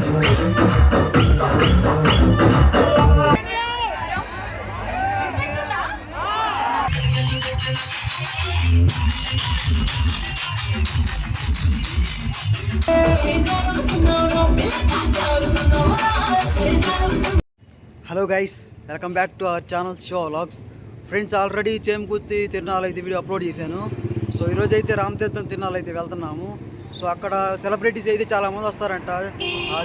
Hello guys, welcome back to our channel Shiva vlogs. Friends, already Chemakurthi తిరునాళ్ళు అయితే video upload చేశాను. So ఈరోజు అయితే రామతీర్థం తిరునాళ్ళు అయితే వెళ్తున్నాము. సో అక్కడ సెలబ్రిటీస్ అయితే చాలామంది వస్తారంట.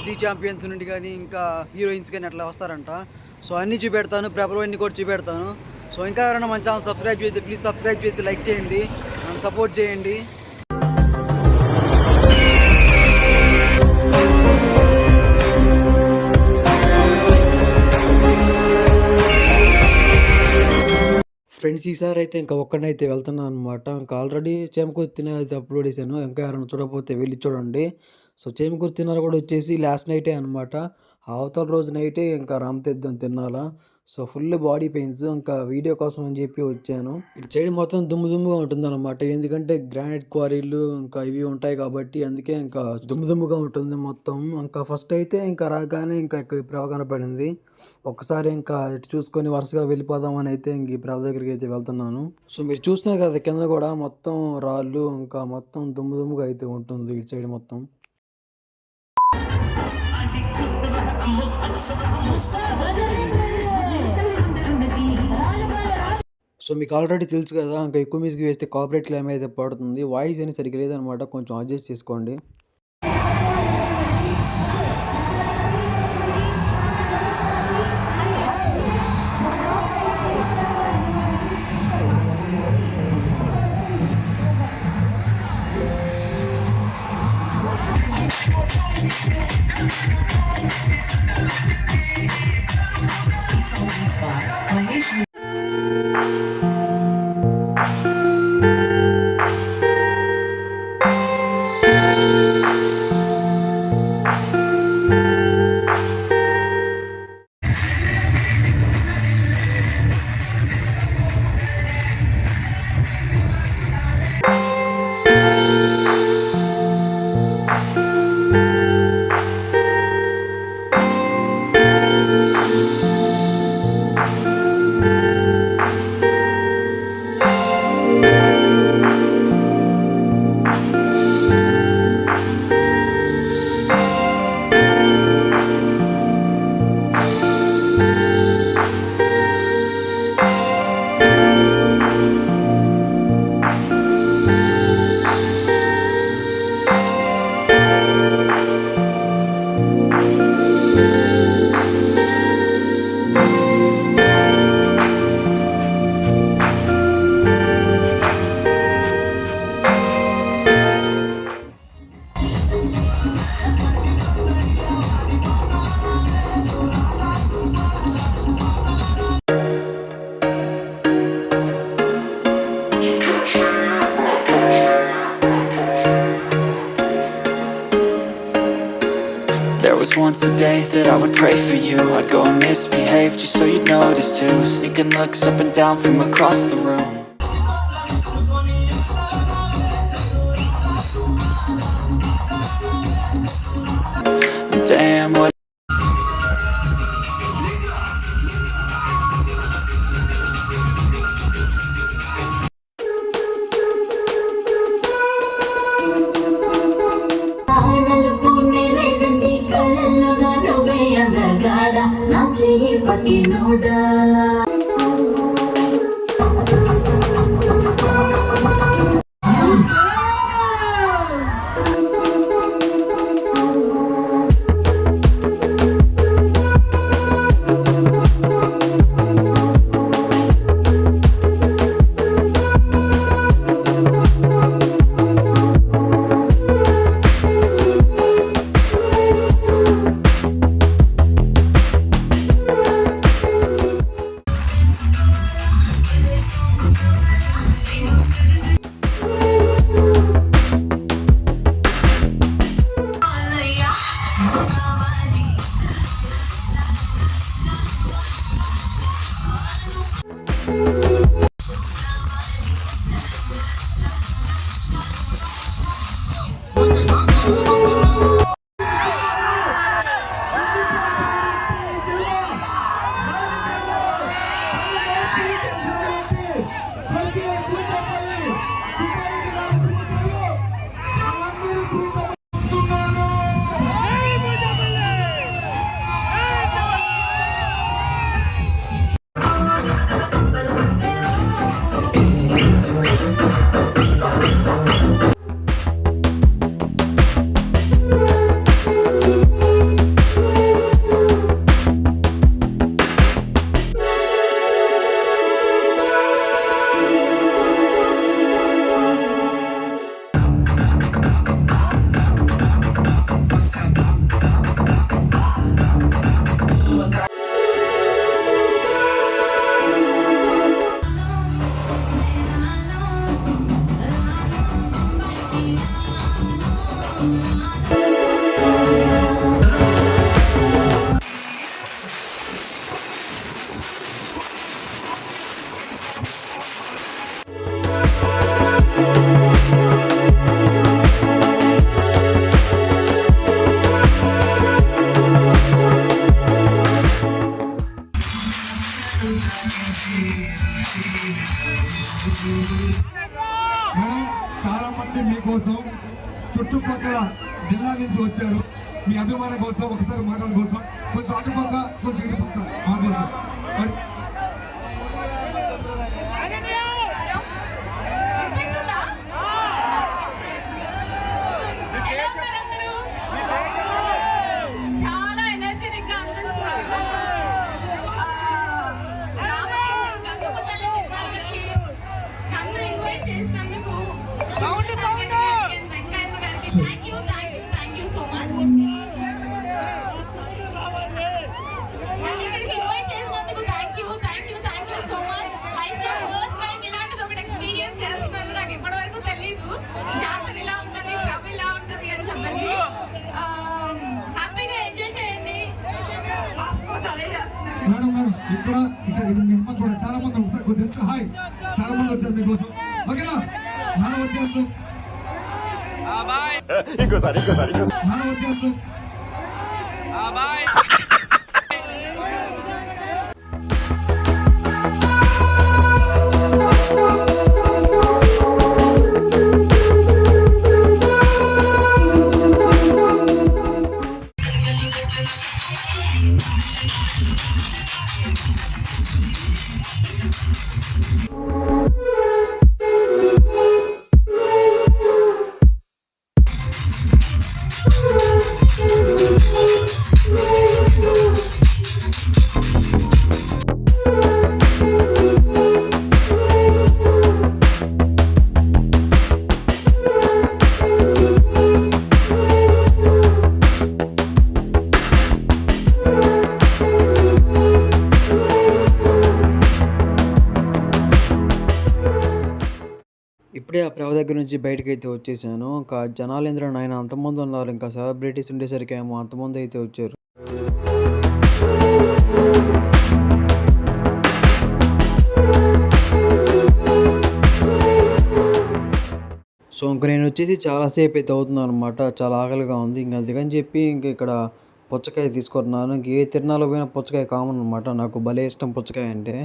ది ఛాంపియన్స్ నుండి కానీ ఇంకా హీరోయిన్స్ కానీ అట్లా వస్తారంట. సో అన్నీ చూపెడతాను, అన్నీ కూడా చూపెడతాను. సో ఇంకా ఎవరైనా మన ఛానల్ సబ్స్క్రైబ్ చేస్తే ప్లీజ్ సబ్స్క్రైబ్ చేసి లైక్ చేయండి, నన్ను సపోర్ట్ చేయండి. ఫ్రెండ్స్, ఈసారి అయితే ఇంకా ఒక్కడైతే వెళ్తున్నాను అనమాట. ఇంకా ఆల్రెడీ చేమకుర్తిని అయితే అప్లోడ్ చేశాను. ఇంకా ఎవరైనా చూడకపోతే వెళ్ళి చూడండి. సో చేమకుర్తి తినాలి కూడా వచ్చేసి లాస్ట్ నైటే అనమాట. అవతల రోజు నైటే ఇంకా రామతీర్థం తినాలా. సో ఫుల్ బాడీ పెయిన్స్, ఇంకా వీడియో కోసం అని చెప్పి వచ్చాను. ఇటు సైడ్ మొత్తం దుమ్ముగా ఉంటుంది అనమాట. ఎందుకంటే గ్రానైట్ క్వారీలు ఇంకా ఇవి ఉంటాయి కాబట్టి, అందుకే ఇంకా దుమ్ముగా ఉంటుంది మొత్తం. ఇంకా ఫస్ట్ అయితే ఇంకా రాగానే ఇంకా ఇక్కడ ప్రభ కనపడింది. ఒక్కసారి ఇంకా ఇటు చూసుకొని వరుసగా వెళ్ళిపోదామని అయితే ఇంక ఈ ప్రభ దగ్గరికి అయితే వెళ్తున్నాను. సో మీరు చూస్తున్నారు కదా, కింద కూడా మొత్తం రాళ్ళు, ఇంకా మొత్తం దుమ్ముగా అయితే ఉంటుంది ఇటు సైడ్ మొత్తం. సో మీకు ఆల్రెడీ తెలుసు కదా, ఇంకా ఎక్కువ మ్యూజిక్ వేస్తే కాపరేట్ క్లెయిమ్ అయితే పడుతుంది. వాయిస్ అని సరిగ్గా లేదనమాట, కొంచెం అడ్జస్ట్ చేసుకోండి. There was once a day that I would pray for you. I'd go and misbehave just so you'd notice too. Sneaking looks up and down from across the room. Damn, what పట్టినోడా కోసం చుట్టుపక్కల జిల్లా నుంచి వచ్చారు. మీ అభిమానం కోసం ఒకసారి మాట్లాడడం కోసం కొంచెం అటుపక్క కొంచెం ఇటుపక్క మా కోసం మేడం ఇక్కడ మిమ్మల్ని కూడా చాలా మంది ఒకసారి కొద్దిగా హాయ్ చాలా మంది వచ్చారు మీకోసం ఓకేనా మనం వచ్చేస్తాం మనం వచ్చేస్తాం ఇప్పుడే ఆ ప్రభ దగ్గర నుంచి బయటకైతే వచ్చేసాను. ఇంకా జనాలేంద్ర నాయన అంతమంది ఉన్నారు. ఇంకా సెలబ్రిటీస్ ఉండేసరికి ఏమో అంతమంది అయితే వచ్చారు. సో ఇంక నేను వచ్చేసి చాలాసేపు అయితే అవుతున్నాను అనమాట. చాలా ఆకలిగా ఉంది. ఇంక అందుకని చెప్పి ఇంక ఇక్కడ పుచ్చకాయ తీసుకుంటున్నాను. ఇంక ఏ తిరునాళ్ళకి పోయినా పుచ్చకాయ కామన్ అనమాట. నాకు భలే ఇష్టం పుచ్చకాయ అంటే.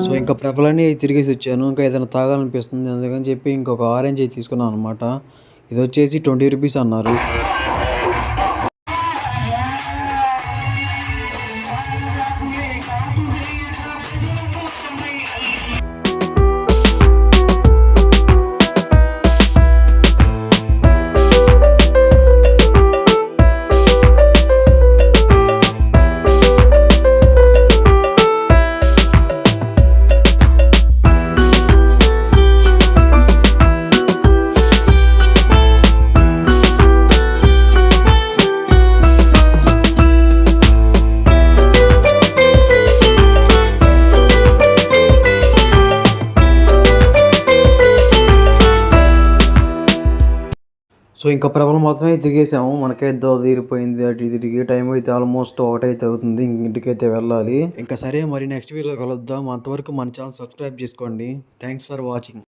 సో ఇంకా ప్రభలన్నీ తిరిగేసి వచ్చాను. ఇంకా ఏదైనా తాగాలనిపిస్తుంది. అందుకని చెప్పి ఇంకొక ఆరెంజ్ అయితే తీసుకున్నాను అనమాట. ఇది వచ్చేసి 20 రూపీస్ అన్నారు. సో ఇంకా ప్రభలు మొత్తం అయితే తిరిగేసాము. మనకైతే దోల తీరిపోయింది. అటు ఇటు తిరిగి టైం అయితే ఆల్మోస్ట్ 1 అవుతుంది. ఇంటికైతే వెళ్ళాలి. ఇంకా సరే మరి నెక్స్ట్ వీడియోలో కలుద్దాం. అంతవరకు మన ఛానల్ సబ్స్క్రైబ్ చేసుకోండి. Thanks for watching.